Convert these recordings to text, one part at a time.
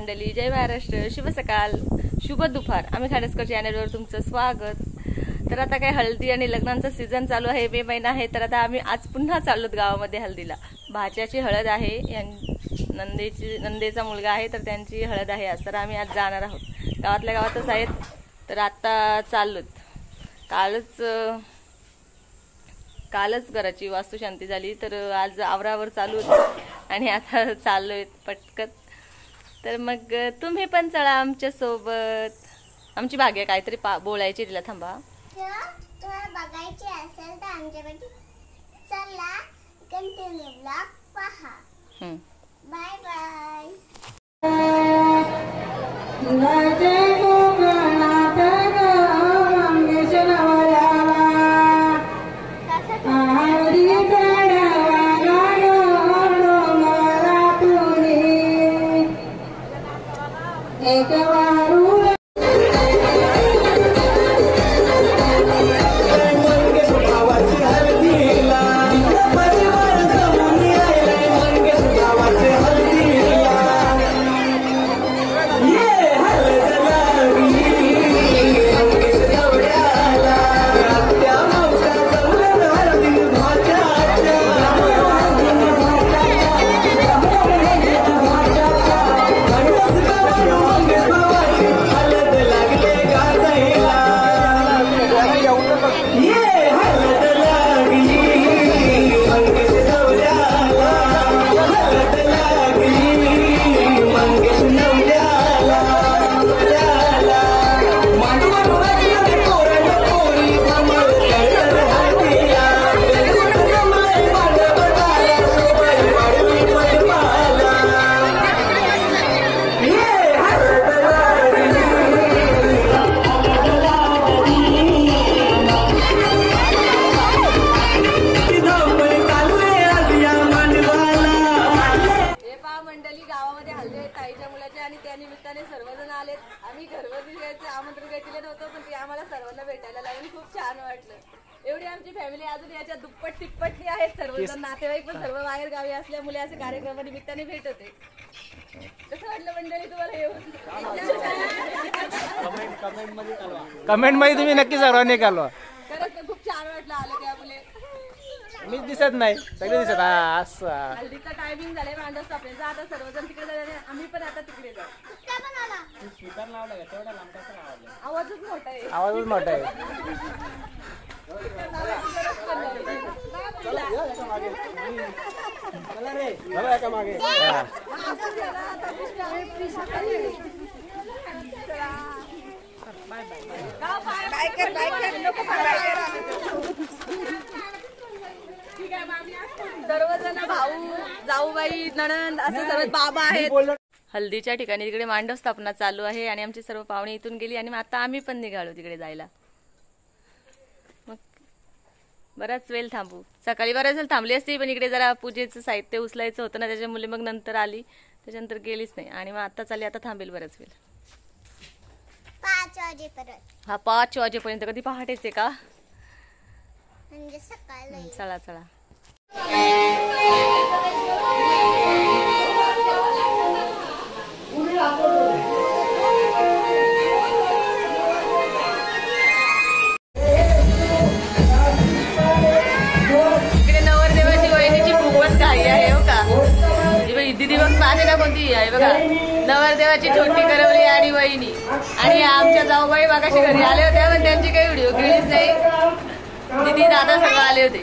मंडळी, जय महाराष्ट्र, शुभ सकाळ, शुभ दुपार. आम्ही खाडसकर चॅनलवर तुमचं स्वागत. तर आता काय हळदी आणि लग्नांचा सीझन चालू आहे, मे महिना आहे. तर आता आम्ही आज पुन्हा चाललोत गावामध्ये हळदीला. भाच्याची हळद आहे, नंदेचा मुलगा आहे, तर त्यांची हळद आहे आज. तर आम्ही आज जाणार आहोत, गावातल्या गावातच आहेत. तर आता चाललोत. कालच घराची वास्तुशांती झाली, तर आज आवरावर चालू आणि आता चाललोय पटकन. तर मग तुम्ही पण चला आमच्या सोबत. आमची भाग्य काहीतरी बोलायची, तिला थांबा. बघायची असेल तर आमच्याकडे चला, कंटिन्यू ब्लॉग पहा. Bye bye. सर्वजण आलेत. आम्ही घरगुती जायचं आमंत्रण काही दिलं नव्हतं, पण ते आम्हाला सर्वांना भेटायला लावून खूप छान वाटलं. एवढी आमची फॅमिली अजून याच्या दुप्पट तिप्पटली आहेत. सर्वजण नातेवाईक पण सर्व बाहेर गावी असल्यामुळे असे कार्यक्रमानिमित्ताने भेट होते. कसं वाटलं मंडळी तुम्हाला येऊन? कमेंट मध्ये तुम्ही नक्की सर्वांनी कळवा. खरंच खूप छान वाटलं आलं त्यामुळे. मीच दिसत नाही, सगळे दिसत. असं हल्दीचा टायमिंग झालाय मांडव स्थापनेचा. आता सर्वजण तिकडे जाणार, आम्ही पण आता तिकडे जाऊ. आवाजच मोठा आहे. आवाजच मोठा आहे. सर्वजण भाऊ, जाऊबाई, नणंद असं सर्व बाबा आहेत. हल्दीच्या ठिकाणी तिकडे मांडव स्थापना चालू आहे आणि आमची सर्व पाहुणे इथून गेली आणि आता आम्ही पण निघालो तिकडे जायला. मग बराच वेळ थांबू. सकाळी बराच वेळ थांबली असती, पण इकडे जरा पूजेचं साहित्य उचलायचं होतं ना, त्याच्यामुळे मग नंतर आली. त्याच्यानंतर गेलीच नाही आणि मग आता चालली. आता थांबेल बराच वेळ, 5 वाजेपर्यंत. हा 5 वाजेपर्यंत. कधी पहाटेच आहे का? म्हणजे सकाळी. चला चला. इकडे नवरदेवाची वहिनीची खूपच घाई आहे हो का. दिदी बघ पाहते ना कोणती आहे बघा. नवरदेवाची छोटी करवली आणि वहिनी आणि आमच्या जाऊबाई मागाशी घरी आले होत्या, पण त्यांची काही व्हिडिओ केलीच नाही. दीदी दादा सर्व आले होते.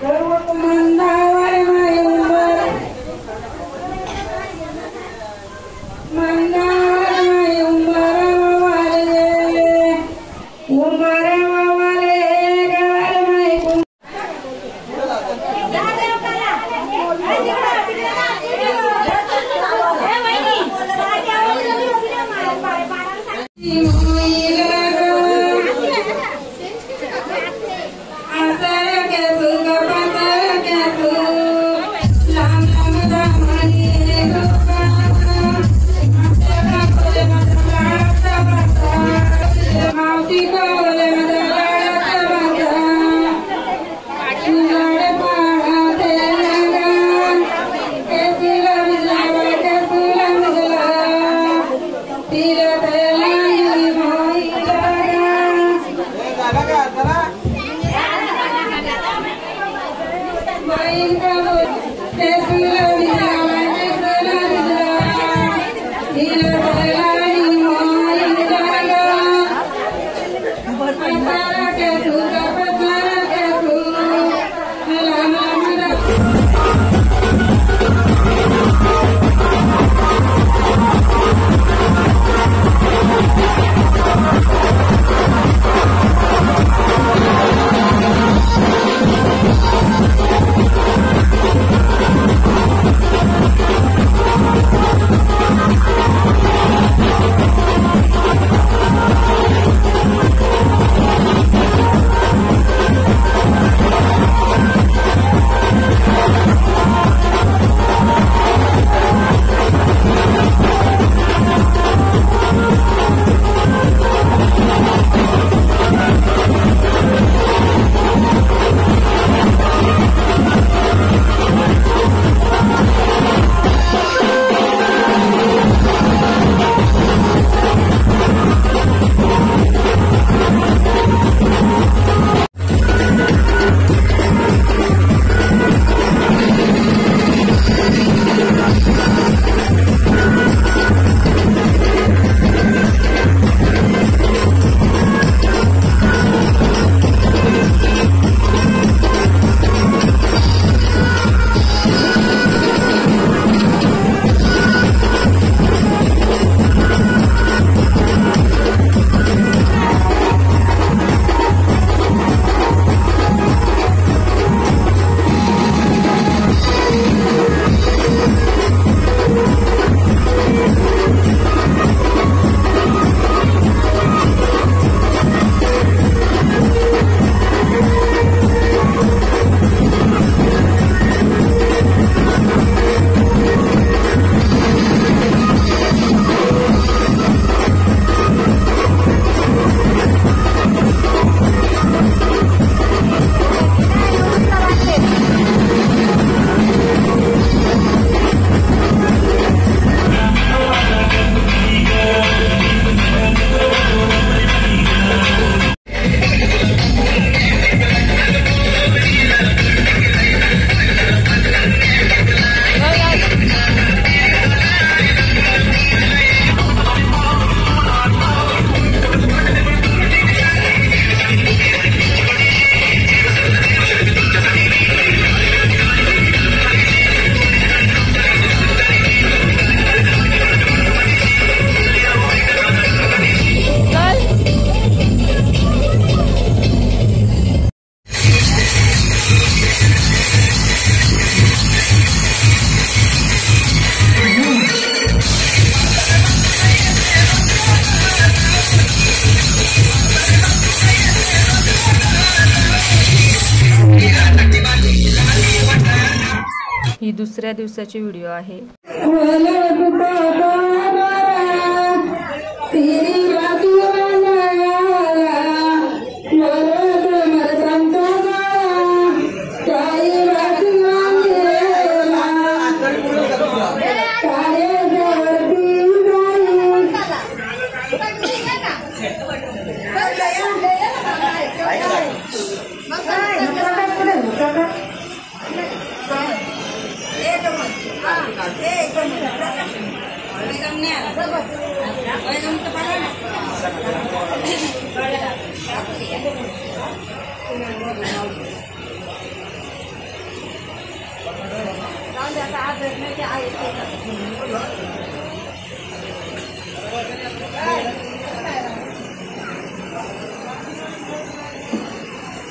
ही दुसऱ्या दिवसाची व्हिडिओ आहे.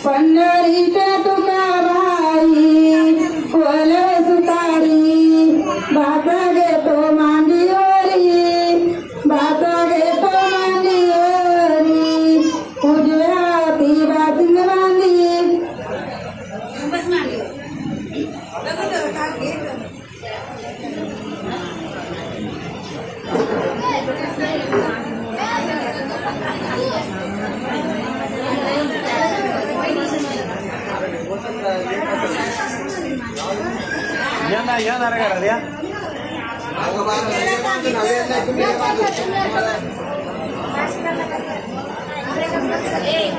पंढरीच्या तुकाबाई वल सुतारी भाता घेतो मांडीवरी भाता घेतो मांडीवरी उजव्या हाती बासिंग बांधी या नारळ या ए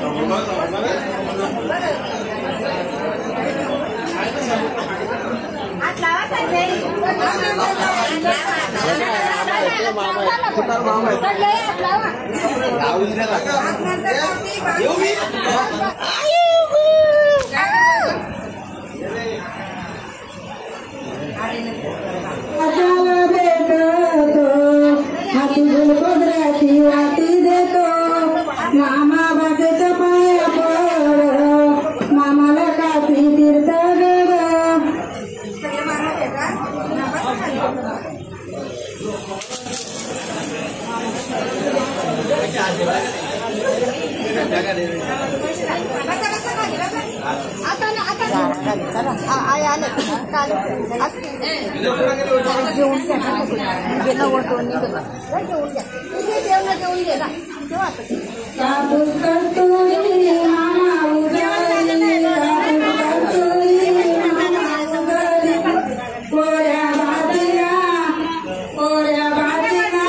वाटी देतो मामा बाजेच्या पाया पड मामाला काठी तीर्थ कापूस कस्तुरी मामा उजळली कोऱ्या भाजीला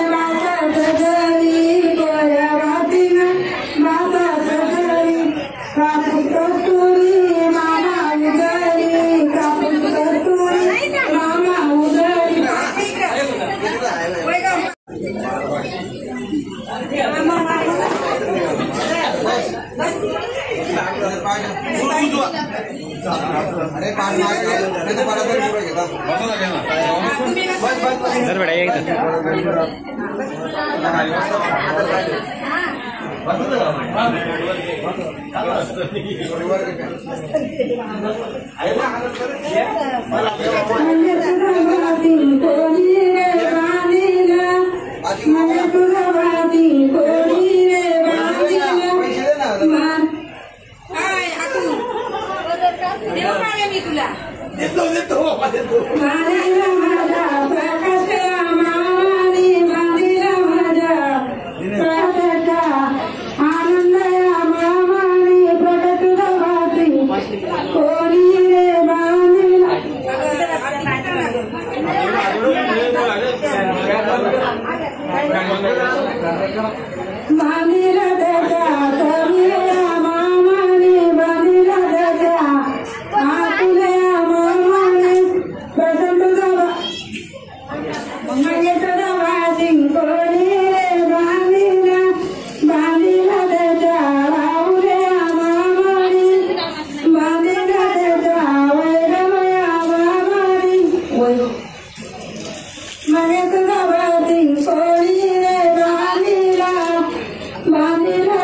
बासा सजली कोऱ्या भाजीला बासा सजली कापूस कस्तुरी मामा उजळली कापूस कस्तुरी मामा उजळली Manila